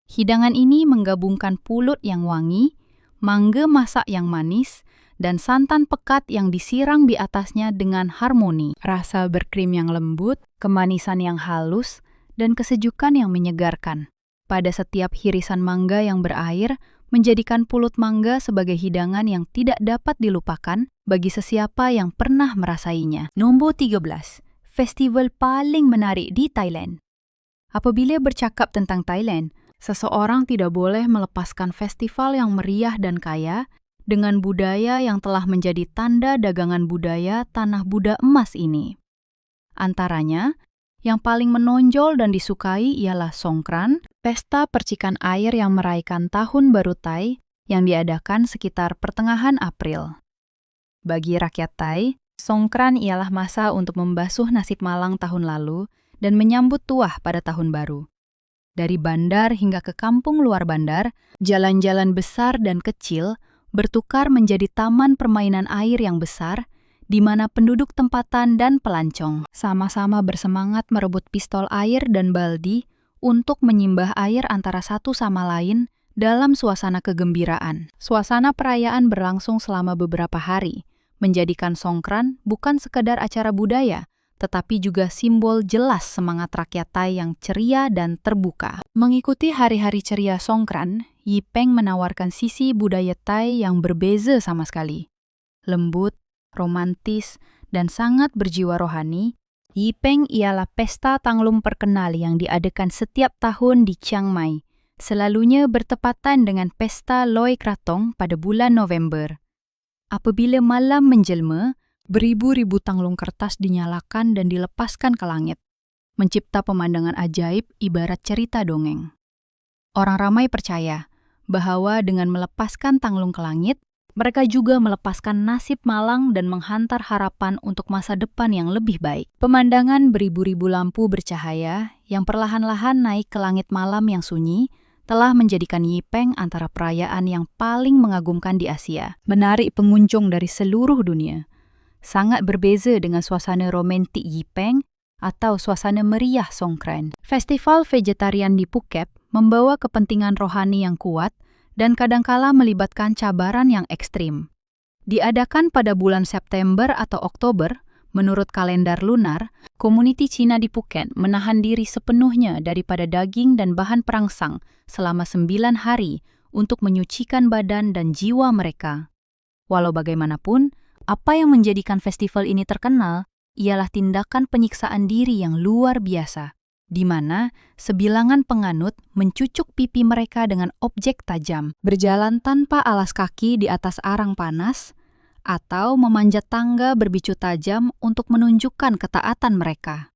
Hidangan ini menggabungkan pulut yang wangi, mangga masak yang manis, dan santan pekat yang disirang di atasnya dengan harmoni. Rasa berkrim yang lembut, kemanisan yang halus, dan kesejukan yang menyegarkan. Pada setiap hirisan mangga yang berair, menjadikan pulut mangga sebagai hidangan yang tidak dapat dilupakan bagi sesiapa yang pernah merasainya. Nombor 13. festival paling menarik di Thailand. Apabila bercakap tentang Thailand, seseorang tidak boleh melepaskan festival yang meriah dan kaya dengan budaya yang telah menjadi tanda dagangan budaya Tanah Buddha Emas ini. Antaranya, yang paling menonjol dan disukai ialah Songkran, pesta percikan air yang merayakan Tahun Baru Thai yang diadakan sekitar pertengahan April. Bagi rakyat Thai, Songkran ialah masa untuk membasuh nasib malang tahun lalu dan menyambut tuah pada tahun baru. Dari bandar hingga ke kampung luar bandar, jalan-jalan besar dan kecil bertukar menjadi taman permainan air yang besar, di mana penduduk tempatan dan pelancong sama-sama bersemangat merebut pistol air dan baldi untuk menyimbah air antara satu sama lain dalam suasana kegembiraan. Suasana perayaan berlangsung selama beberapa hari, menjadikan Songkran bukan sekedar acara budaya, tetapi juga simbol jelas semangat rakyat Thai yang ceria dan terbuka. Mengikuti hari-hari ceria Songkran, Yipeng menawarkan sisi budaya Thai yang berbeza sama sekali. Lembut, romantis, dan sangat berjiwa rohani, Yipeng ialah pesta tanglum terkenal yang diadakan setiap tahun di Chiang Mai, selalunya bertepatan dengan pesta Loi Krathong pada bulan November. Apabila malam menjelma, beribu-ribu tanglung kertas dinyalakan dan dilepaskan ke langit, mencipta pemandangan ajaib ibarat cerita dongeng. Orang ramai percaya bahwa dengan melepaskan tanglung ke langit, mereka juga melepaskan nasib malang dan menghantar harapan untuk masa depan yang lebih baik. Pemandangan beribu-ribu lampu bercahaya yang perlahan-lahan naik ke langit malam yang sunyi telah menjadikan Yipeng antara perayaan yang paling mengagumkan di Asia, menarik pengunjung dari seluruh dunia. Sangat berbeza dengan suasana romantik Yipeng atau suasana meriah Songkran. Festival vegetarian di Phuket membawa kepentingan rohani yang kuat dan kadangkala melibatkan cabaran yang ekstrim. Diadakan pada bulan September atau Oktober, menurut kalender lunar, komuniti Cina di Phuket menahan diri sepenuhnya daripada daging dan bahan perangsang selama 9 hari untuk menyucikan badan dan jiwa mereka. Walau bagaimanapun, apa yang menjadikan festival ini terkenal ialah tindakan penyiksaan diri yang luar biasa, di mana sebilangan penganut mencucuk pipi mereka dengan objek tajam, berjalan tanpa alas kaki di atas arang panas, atau memanjat tangga berbicu tajam untuk menunjukkan ketaatan mereka.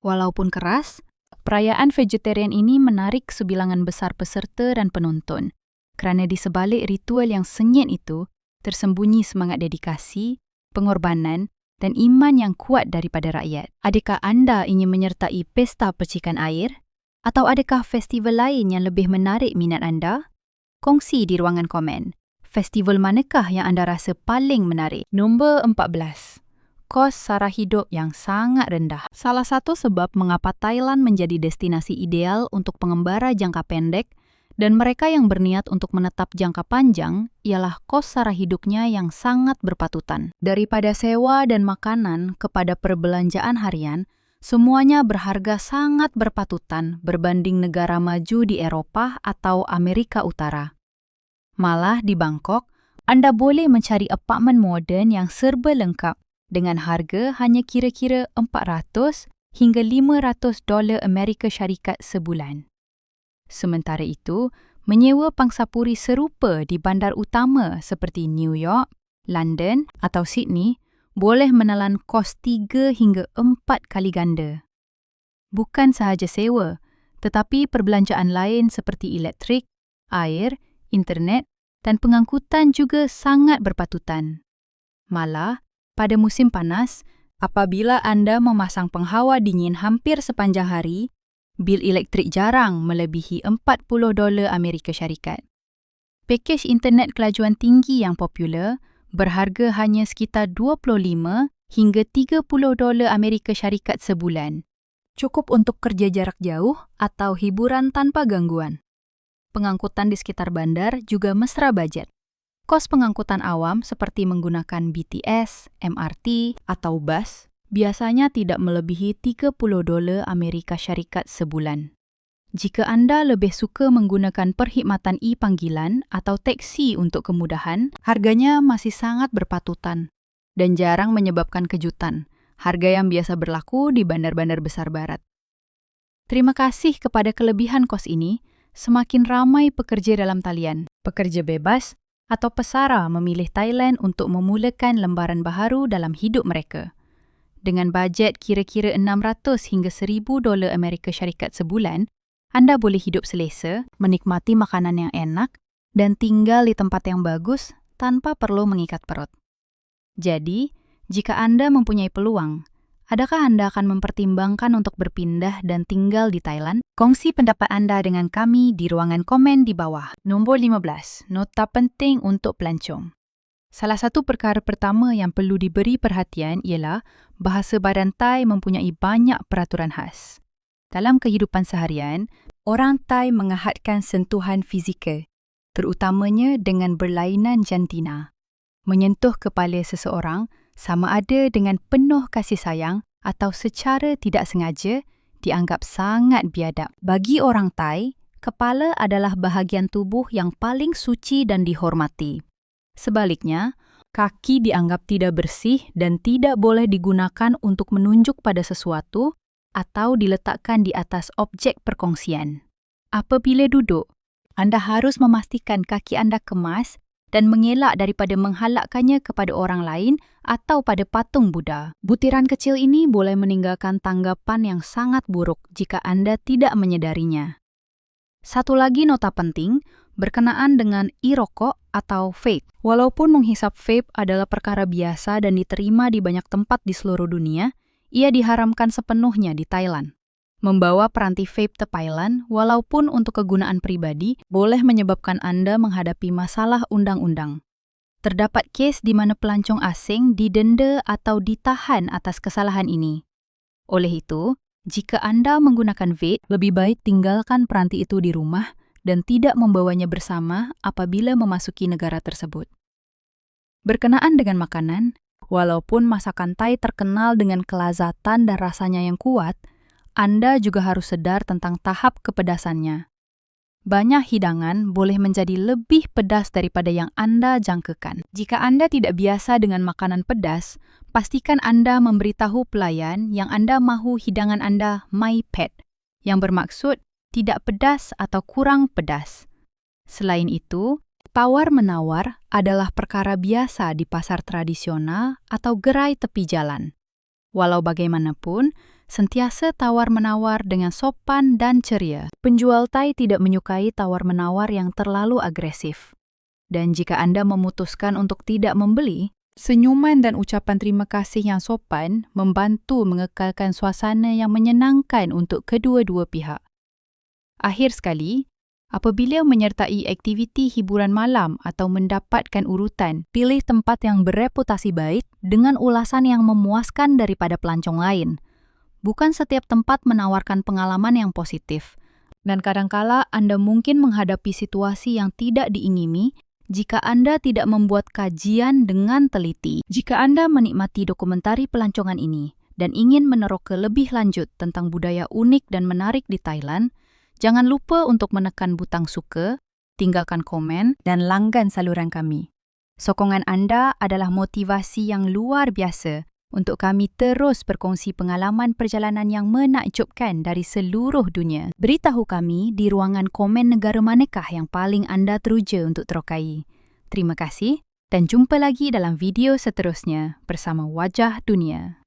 Walaupun keras, perayaan vegetarian ini menarik sebilangan besar peserta dan penonton, kerana di sebalik ritual yang sengit itu tersembunyi semangat dedikasi, pengorbanan, dan iman yang kuat daripada rakyat. Adakah anda ingin menyertai pesta percikan air? Atau adakah festival lain yang lebih menarik minat anda? Kongsi di ruangan komen. Festival manakah yang anda rasa paling menarik? Nombor 14. Kos sara hidup yang sangat rendah. Salah satu sebab mengapa Thailand menjadi destinasi ideal untuk pengembara jangka pendek dan mereka yang berniat untuk menetap jangka panjang ialah kos sara hidupnya yang sangat berpatutan. Daripada sewa dan makanan kepada perbelanjaan harian, semuanya berharga sangat berpatutan berbanding negara maju di Eropah atau Amerika Utara. Malah di Bangkok, anda boleh mencari apartmen moden yang serba lengkap dengan harga hanya kira-kira $400 hingga $500 Amerika Syarikat sebulan. Sementara itu, menyewa pangsapuri serupa di bandar utama seperti New York, London atau Sydney boleh menelan kos 3 hingga 4 kali ganda. Bukan sahaja sewa, tetapi perbelanjaan lain seperti elektrik, air, internet dan pengangkutan juga sangat berpatutan. Malah, pada musim panas, apabila anda memasang penghawa dingin hampir sepanjang hari, bil elektrik jarang melebihi $40 Amerika Syarikat. Pakej internet kelajuan tinggi yang popular berharga hanya sekitar $25 hingga $30 Amerika Syarikat sebulan. Cukup untuk kerja jarak jauh atau hiburan tanpa gangguan. Pengangkutan di sekitar bandar juga mesra bajet. Kos pengangkutan awam seperti menggunakan BTS, MRT, atau bus biasanya tidak melebihi $30 Amerika Syarikat sebulan. Jika anda lebih suka menggunakan perkhidmatan e-panggilan atau teksi untuk kemudahan, harganya masih sangat berpatutan dan jarang menyebabkan kejutan, harga yang biasa berlaku di bandar-bandar besar barat. Terima kasih kepada kelebihan kos ini, semakin ramai pekerja dalam talian, pekerja bebas, atau pesara memilih Thailand untuk memulakan lembaran baharu dalam hidup mereka. Dengan bajet kira-kira 600 hingga 1,000 dolar Amerika Syarikat sebulan, anda boleh hidup selesa, menikmati makanan yang enak, dan tinggal di tempat yang bagus tanpa perlu mengikat perut. Jadi, jika Anda mempunyai peluang, adakah Anda akan mempertimbangkan untuk berpindah dan tinggal di Thailand? Kongsi pendapat Anda dengan kami di ruangan komen di bawah. Nombor 15, nota penting untuk pelancong. Salah satu perkara pertama yang perlu diberi perhatian ialah bahasa badan Thai mempunyai banyak peraturan khas. Dalam kehidupan seharian, orang Thai mengahadkan sentuhan fizikal, terutamanya dengan berlainan jantina. Menyentuh kepala seseorang sama ada dengan penuh kasih sayang atau secara tidak sengaja dianggap sangat biadab. Bagi orang Thai, kepala adalah bahagian tubuh yang paling suci dan dihormati. Sebaliknya, kaki dianggap tidak bersih dan tidak boleh digunakan untuk menunjuk pada sesuatu atau diletakkan di atas objek perkongsian. Apabila duduk, Anda harus memastikan kaki Anda kemas dan mengelak daripada menghalakkannya kepada orang lain atau pada patung Buddha. Butiran kecil ini boleh meninggalkan tanggapan yang sangat buruk jika Anda tidak menyadarinya. Satu lagi nota penting berkenaan dengan e-rokok atau vape. Walaupun menghisap vape adalah perkara biasa dan diterima di banyak tempat di seluruh dunia, ia diharamkan sepenuhnya di Thailand. Membawa peranti vape ke Thailand, walaupun untuk kegunaan pribadi, boleh menyebabkan Anda menghadapi masalah undang-undang. Terdapat kes di mana pelancong asing didenda atau ditahan atas kesalahan ini. Oleh itu, jika Anda menggunakan vape, lebih baik tinggalkan peranti itu di rumah dan tidak membawanya bersama apabila memasuki negara tersebut. Berkenaan dengan makanan, walaupun masakan Thai terkenal dengan kelazatan dan rasanya yang kuat, Anda juga harus sadar tentang tahap kepedasannya. Banyak hidangan boleh menjadi lebih pedas daripada yang Anda jangkakan. Jika Anda tidak biasa dengan makanan pedas, pastikan Anda memberitahu pelayan yang Anda mahu hidangan Anda My Pet, yang bermaksud tidak pedas atau kurang pedas. Selain itu, tawar-menawar adalah perkara biasa di pasar tradisional atau gerai tepi jalan. Walau bagaimanapun, sentiasa tawar-menawar dengan sopan dan ceria. Penjual Thai tidak menyukai tawar-menawar yang terlalu agresif. Dan jika Anda memutuskan untuk tidak membeli, senyuman dan ucapan terima kasih yang sopan membantu mengekalkan suasana yang menyenangkan untuk kedua-dua pihak. Akhir sekali, apabila menyertai aktiviti hiburan malam atau mendapatkan urutan, pilih tempat yang bereputasi baik dengan ulasan yang memuaskan daripada pelancong lain. Bukan setiap tempat menawarkan pengalaman yang positif, dan kadangkala Anda mungkin menghadapi situasi yang tidak diingini jika Anda tidak membuat kajian dengan teliti. Jika Anda menikmati dokumentari pelancongan ini dan ingin meneroka lebih lanjut tentang budaya unik dan menarik di Thailand, jangan lupa untuk menekan butang suka, tinggalkan komen, dan langgan saluran kami. Sokongan Anda adalah motivasi yang luar biasa untuk kami terus berkongsi pengalaman perjalanan yang menakjubkan dari seluruh dunia. Beritahu kami di ruangan komen negara manakah yang paling Anda teruja untuk terokai. Terima kasih dan jumpa lagi dalam video seterusnya bersama Wajah Dunia.